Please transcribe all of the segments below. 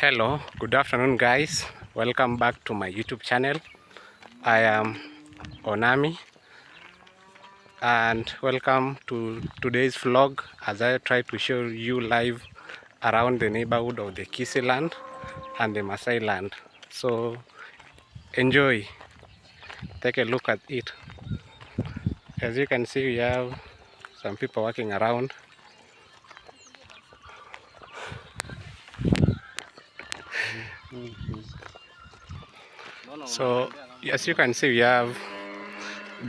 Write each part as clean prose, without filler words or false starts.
Hello, good afternoon guys. Welcome back to my YouTube channel. I am Onami and welcome to today's vlog as I try to show you live around the neighborhood of the Kisii land and the Maasai land. So enjoy, take a look at it. As you can see, we have some people walking around. So as you can see, we have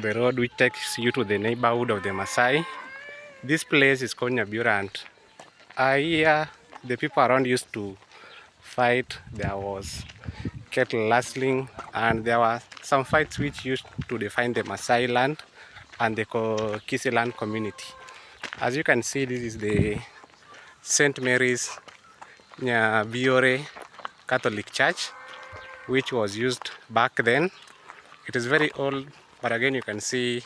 the road which takes you to the neighborhood of the Maasai. This place is called Nyabura, and here the people around used to fight. There was cattle rustling, and there were some fights which used to define the Maasai land and the Kisii land community. As you can see, this is the St. Mary's Nyabiore Catholic Church, which was used back then. It is very old, but again you can see,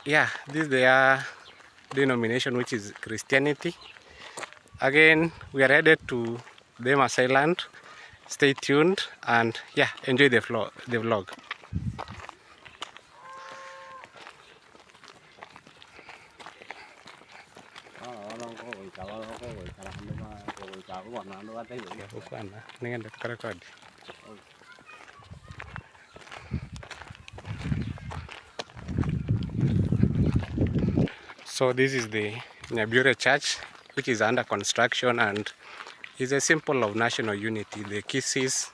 yeah, this is their denomination, which is Christianity. Again, we are headed to the Maasai land. Stay tuned and yeah, enjoy the vlog. So this is the Nyabure Church, which is under construction and is a symbol of national unity. The Kisis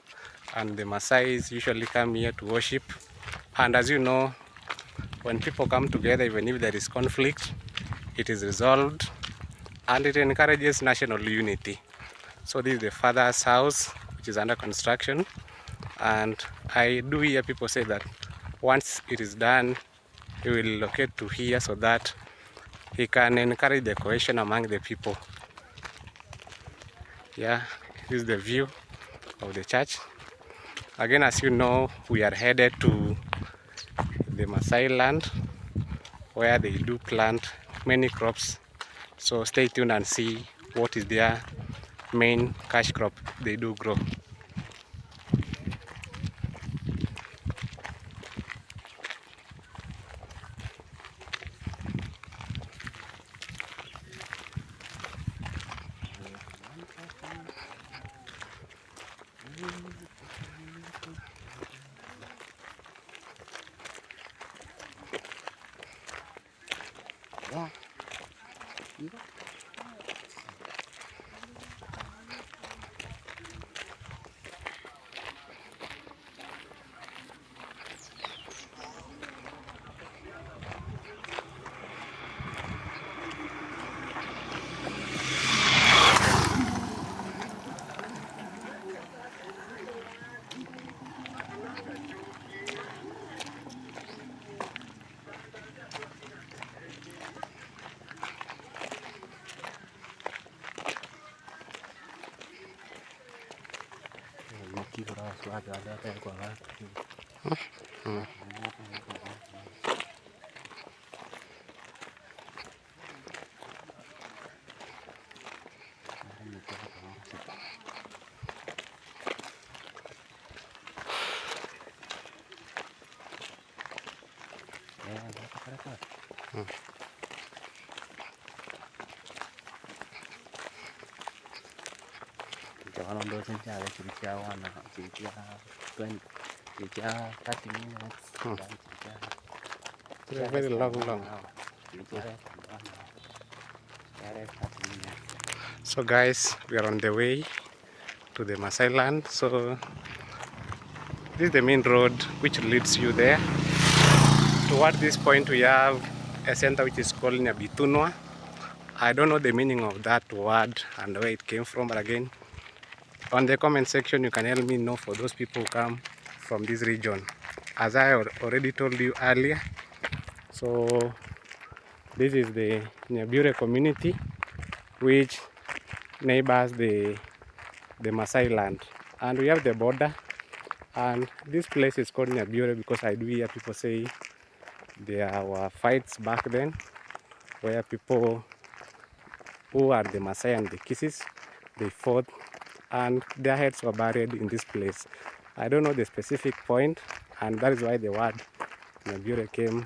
and the Maasais usually come here to worship, and as you know, when people come together, even if there is conflict, it is resolved and it encourages national unity. So this is the father's house, which is under construction, and I do hear people say that once it is done, he will locate to here so that he can encourage the cohesion among the people. Yeah, this is the view of the church. Again, as you know, we are headed to the Maasai land where they do plant many crops. So stay tuned and see what is their main cash crop they do grow. Very long. So guys, we are on the way to the Maasai land. So this is the main road which leads you there. Toward this point we have a center which is called Nyabitunwa. I don't know the meaning of that word and where it came from, but again, on the comment section you can help me know for those people who come from this region. As I already told you earlier, so this is the Nyabure community which neighbors the Maasai land, and we have the border, and this place is called Nyabure because I do hear people say there were fights back then where people who are the Maasai and the Kisis, they fought and their heads were buried in this place. I don't know the specific point, and that is why the word Nyabure came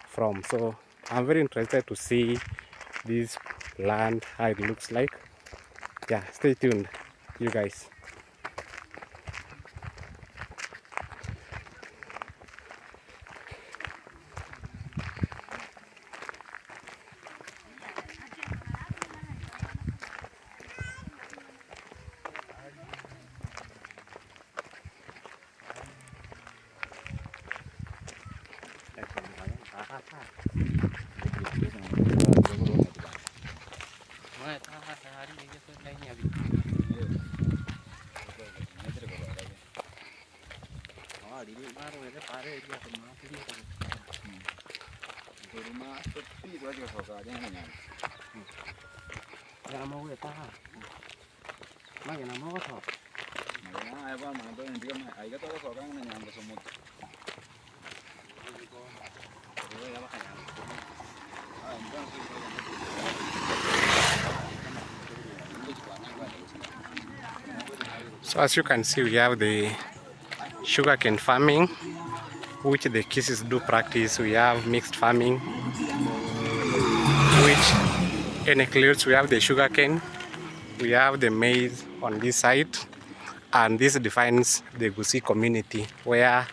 from. So I'm very interested to see this land, how it looks like. Yeah, stay tuned, you guys. So as you can see, we have the sugarcane farming, which the Kisses do practice. We have mixed farming, which includes we have the sugarcane, we have the maize on this side, and this defines the Gusii community, where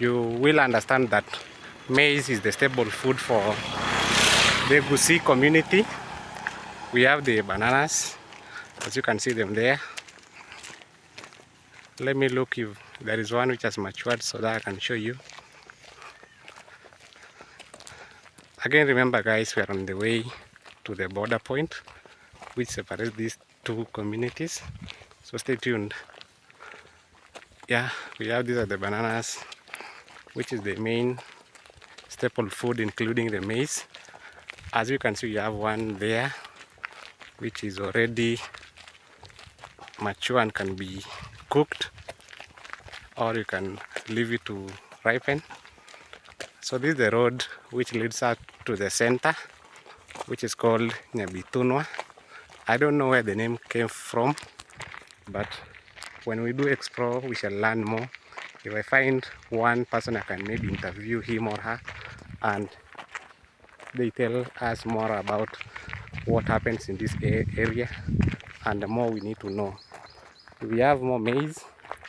you will understand that maize is the staple food for the Gusii community. We have the bananas, as you can see them there. Let me look if there is one which has matured so that I can show you. Again, remember guys, we are on the way to the border point which separates these two communities, so stay tuned. Yeah, we have these are the bananas, which is the main staple food including the maize. As you can see, you have one there which is already mature and can be cooked, or you can leave it to ripen. So this is the road which leads up to the center, which is called Nyabitunwa. I don't know where the name came from, but when we do explore, we shall learn more. If I find one person, I can maybe interview him or her, and they tell us more about what happens in this area, and the more we need to know. We have more maize,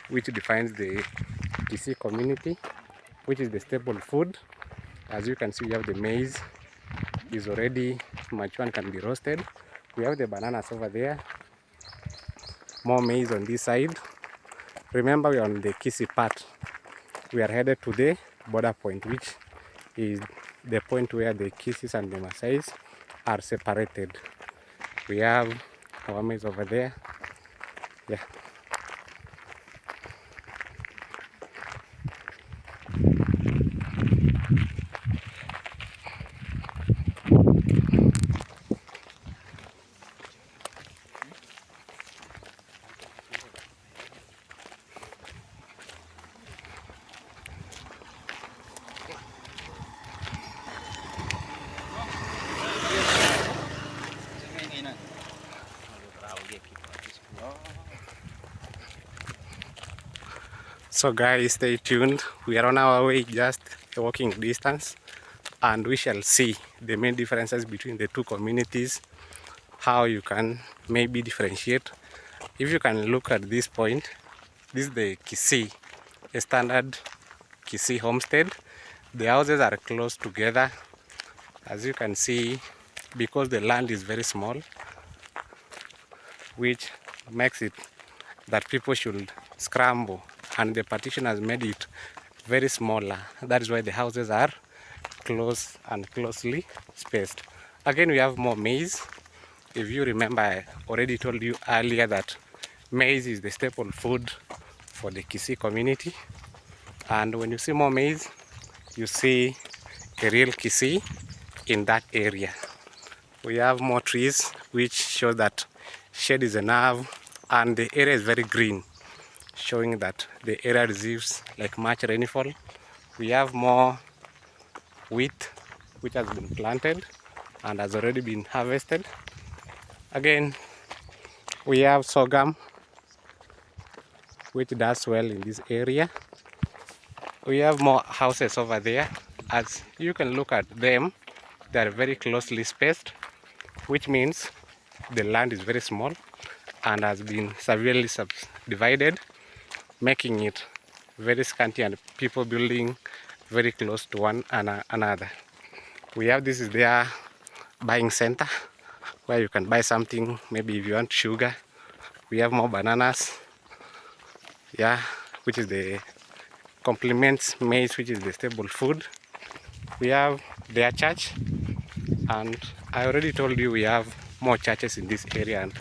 which defines the Kisii community, which is the staple food. As you can see, we have the maize is already mature and can be roasted. We have the bananas over there, more maize on this side. Remember, we are on the Kisii part. We are headed to the border point, which is the point where the Kisis and the Maasais are separated. We have our maize over there. Yeah. So guys, stay tuned. We are on our way, just a walking distance, and we shall see the main differences between the two communities, how you can maybe differentiate. If you can look at this point, this is the Kisii, a standard Kisii homestead. The houses are close together, as you can see, because the land is very small, which makes it that people should scramble, and the partition has made it very smaller. That is why the houses are close and closely spaced. Again, we have more maize. If you remember, I already told you earlier that maize is the staple food for the Kisii community. And when you see more maize, you see a real Kisii in that area. We have more trees, which show that shade is enough, and the area is very green, showing that the area receives like much rainfall. We have more wheat, which has been planted and has already been harvested. Again, we have sorghum, which does well in this area. We have more houses over there. As you can look at them, they are very closely spaced, which means the land is very small and has been severely subdivided, making it very scanty and people building very close to one another. We have, this is their buying center where you can buy something, maybe if you want sugar. We have more bananas, yeah, which is the complements maize, which is the staple food. We have their church, and I already told you we have more churches in this area, and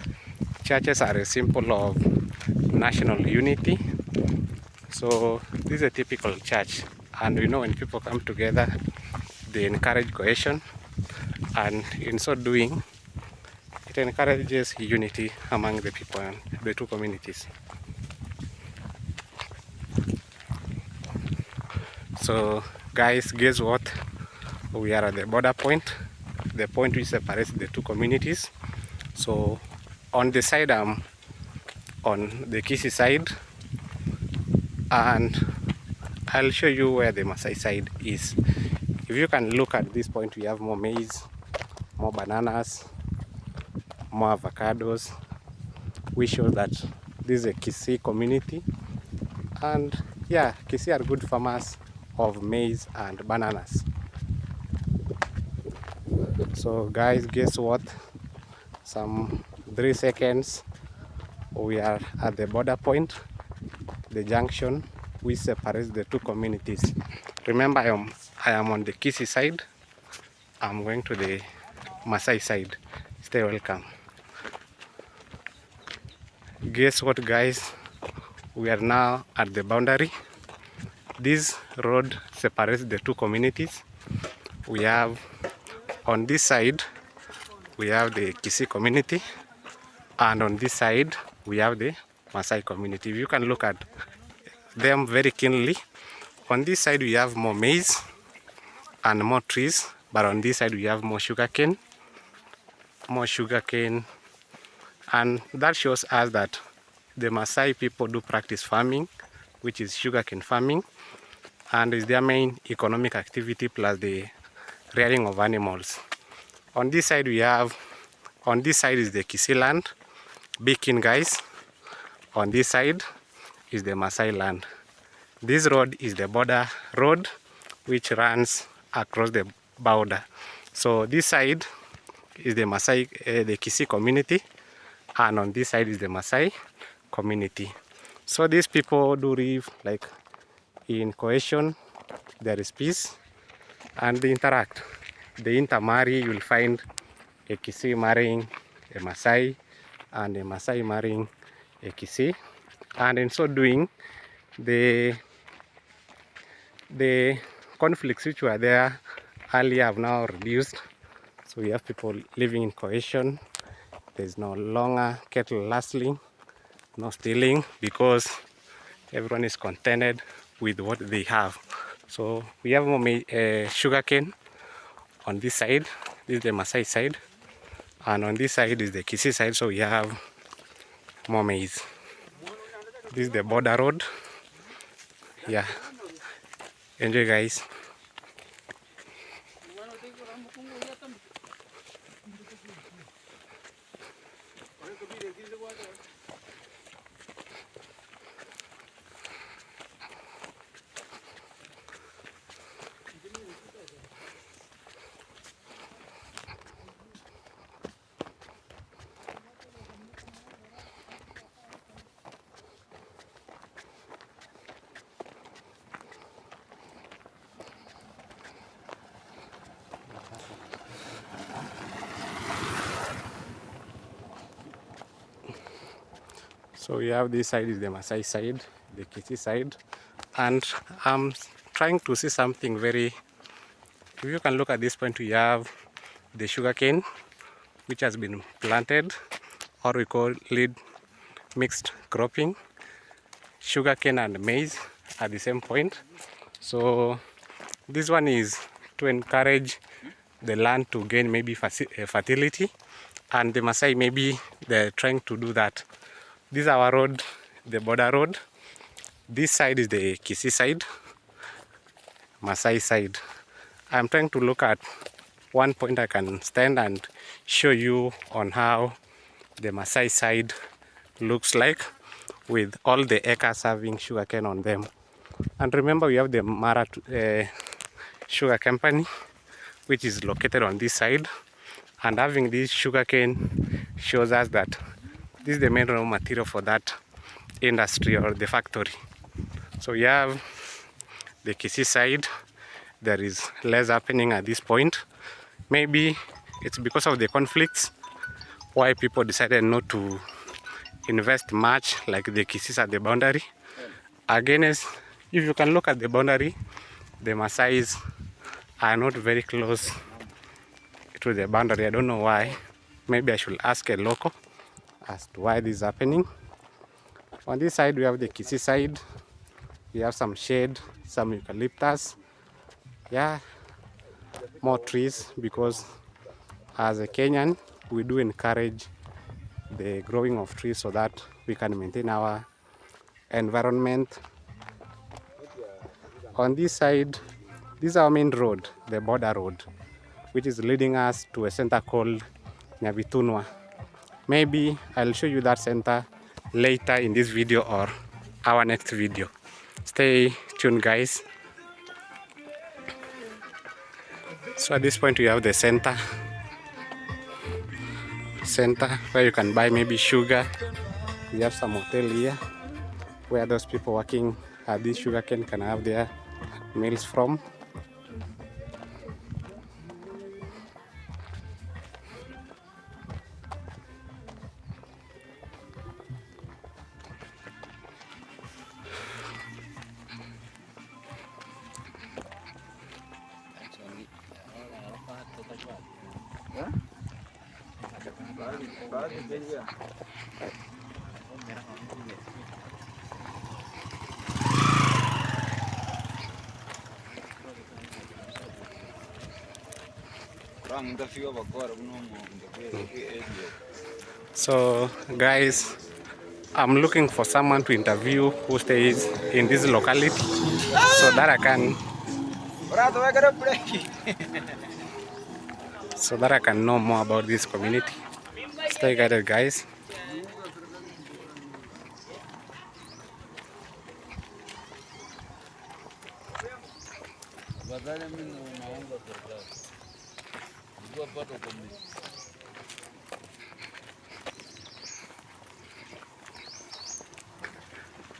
churches are a symbol of national unity. So this is a typical church, and we know when people come together they encourage cohesion, and in so doing it encourages unity among the people and the two communities. So guys, guess what? We are at the border point, the point which separates the two communities. So on the side I'm on the Kisi side, and I'll show you where the Masai side is. If you can look at this point, we have more maize, more bananas, more avocados, which shows that this is a Kisi community. And yeah, Kisi are good farmers of maize and bananas. So guys, guess what? Some 3 seconds, we are at the border point, the junction which separates the two communities. Remember, I am on the Kisi side. I'm going to the Masai side. Stay welcome. Guess what, guys? We are now at the boundary. This road separates the two communities. We have on this side we have the Kisi community, and on this side we have the Masai community. If you can look at them very keenly, on this side we have more maize and more trees, but on this side we have more sugarcane, and that shows us that the Masai people do practice farming, which is sugarcane farming, and is their main economic activity, plus the rearing of animals. On this side we have, on this side is the Kisi land, big in guys. On this side is the Masai land. This road is the border road which runs across the border. So this side is the Masai, the Kisi community, and on this side is the Masai community. So these people do live like in cohesion. There is peace, and they interact. They intermarry. You will find a Kisi marrying a Masai, and a Masai marrying a Kisi, and in so doing, the conflicts which were there earlier have now reduced. So we have people living in cohesion. There's no longer cattle rustling, no stealing, because everyone is contented with what they have. So we have more sugarcane on this side. This is the Masai side, and on this side is the Kisi side. So we have more maize. This is the border road. Yeah, enjoy, guys. So we have this side is the Masai side, the Kisi side, and I'm trying to see something very, if you can look at this point, we have the sugarcane which has been planted, or we call it mixed cropping, sugarcane and maize at the same point. So this one is to encourage the land to gain maybe fertility, and the Masai maybe they're trying to do that. This is our road, the border road, This side is the Kisii side, Masai side. I'm trying to look at one point I can stand and show you on how the Masai side looks like, with all the acres having sugarcane on them. And remember, we have the Mara sugar company, which is located on this side, and having this sugarcane shows us that this is the main raw material for that industry or the factory. So we have the Kisii side. There is less happening at this point. Maybe it's because of the conflicts why people decided not to invest much, like the Kisii at the boundary. Again, if you can look at the boundary, the Maasais are not very close to the boundary. I don't know why. Maybe I should ask a local as to why this is happening. On this side, we have the Kisii side. We have some shade, some eucalyptus. Yeah, more trees, because as a Kenyan, we do encourage the growing of trees so that we can maintain our environment. On this side, this is our main road, the border road, which is leading us to a center called Nyabitunwa. Maybe I'll show you that center later in this video or our next video. Stay tuned, guys. So at this point we have the center where you can buy maybe sugar. We have some hotel here where those people working at this sugarcane can have their meals from. So guys, I'm looking for someone to interview who stays in this locality so that I can know more about this community. Stay guided, guys.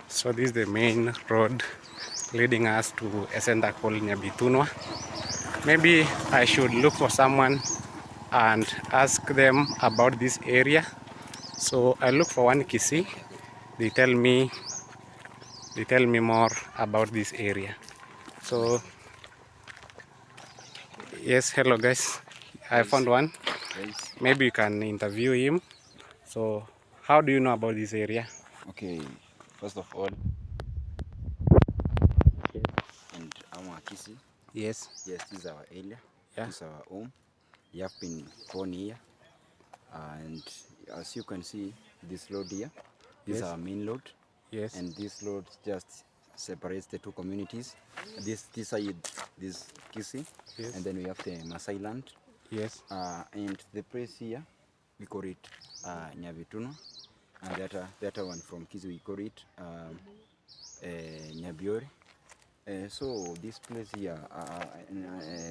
So this is the main road leading us to a center called Nyabitunwa. Maybe I should look for someone and ask them about this area. So I look for one Kisii. They tell me more about this area. So yes, hello guys. I found one. Maybe you can interview him. So how do you know about this area? Okay, first of all, and I'm a Kisii. Yes. Yes, this is our area. Yeah. This is our home. We have been born here, and as you can see, this road here, this is our main road. Yes. And this road just separates the two communities. This side, this Kisii, Yes. and then we have the Maasai land. Yes. And the place here, we call it Nyabitunwa, and the other one from Kisii, we call it Nyabiori. So this place here,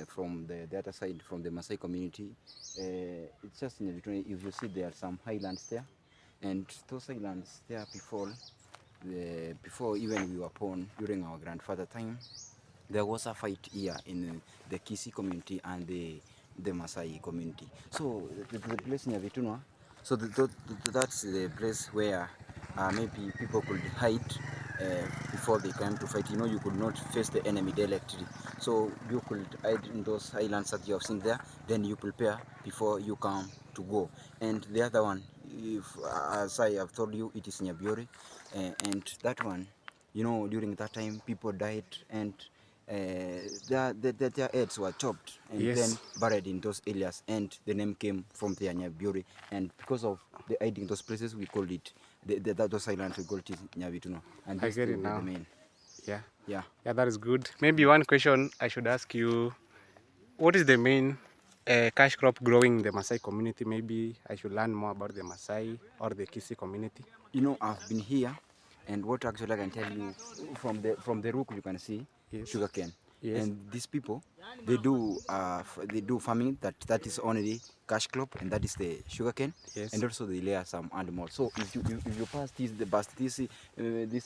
from the other side, from the Maasai community, it's just in between. If you see, there are some highlands there, and those highlands there before even we were born, during our grandfather time, there was a fight here in the Kisii community and the Maasai community. So the place in Nyabitunwa, so that's the place where maybe people could hide before they came to fight. You know, you could not face the enemy directly. So you could hide in those islands that you have seen there. Then you prepare before you come to go. And the other one, as I have told you, it is Nyabiori. And that one, you know, during that time, people died and their heads were chopped and Yes. then buried in those areas, and the name came from the Nyabiori. And because of the hiding those places, we called it those silent we call it Nyabituno, and I these get two it were the now. main. Yeah. Yeah. Yeah, that is good. Maybe one question I should ask you, what is the main cash crop growing in the Maasai community? Maybe I should learn more about the Maasai or the Kisi community. You know, I've been here, and what actually I can tell you from the rook you can see Yes. sugarcane, Yes. and these people they do farming that is only cash crop, and that is the sugarcane, Yes. and also they layer some animals. So if you pass this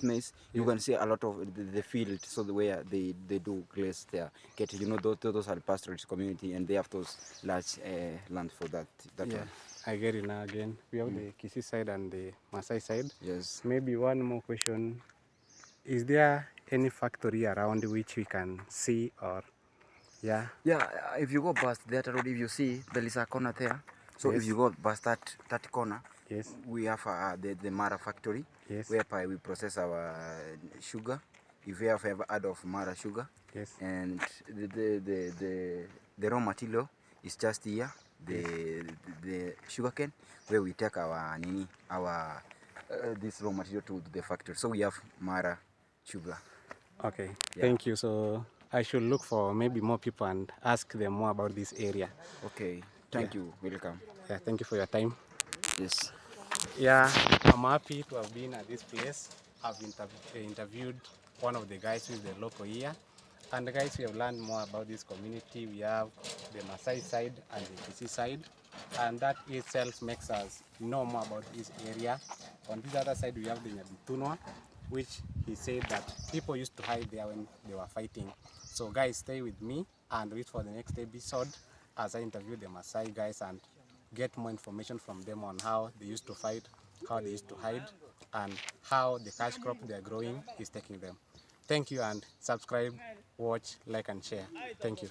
maize, you Yes. can see a lot of the field, so the where they do graze their cattle. You know, those are pastoralist community, and they have those large land for that Yeah, one. I get it now again. We have the Kisi side and the Maasai side. Yes. Maybe one more question. Is there any factory around which we can see or, yeah? Yeah, if you go past that road, if you see there is a corner there. So if Yes. you go past that corner, Yes. we have the Mara factory, Yes. whereby we process our sugar. If you have ever heard of Mara sugar, Yes. and the raw material is just here, the sugar cane, where we take our this raw material to the factory. So we have Mara sugar. Okay, Yeah. thank you. So I should look for maybe more people and ask them more about this area. Okay. Yeah, Thank you. Welcome. yeah, thank you for your time. Yes. Yeah, I'm happy to have been at this place. I've interviewed one of the guys who is the local here. And the guys, we have learned more about this community. We have the Maasai side and the Kisi side. And that itself makes us know more about this area. On this other side, we have the Nyabitunwa, which he said that people used to hide there when they were fighting. So guys, stay with me and wait for the next episode as I interview the Maasai guys and get more information from them on how they used to fight, how they used to hide, and how the cash crop they are growing is taking them. Thank you, and subscribe, watch, like, and share. Thank you.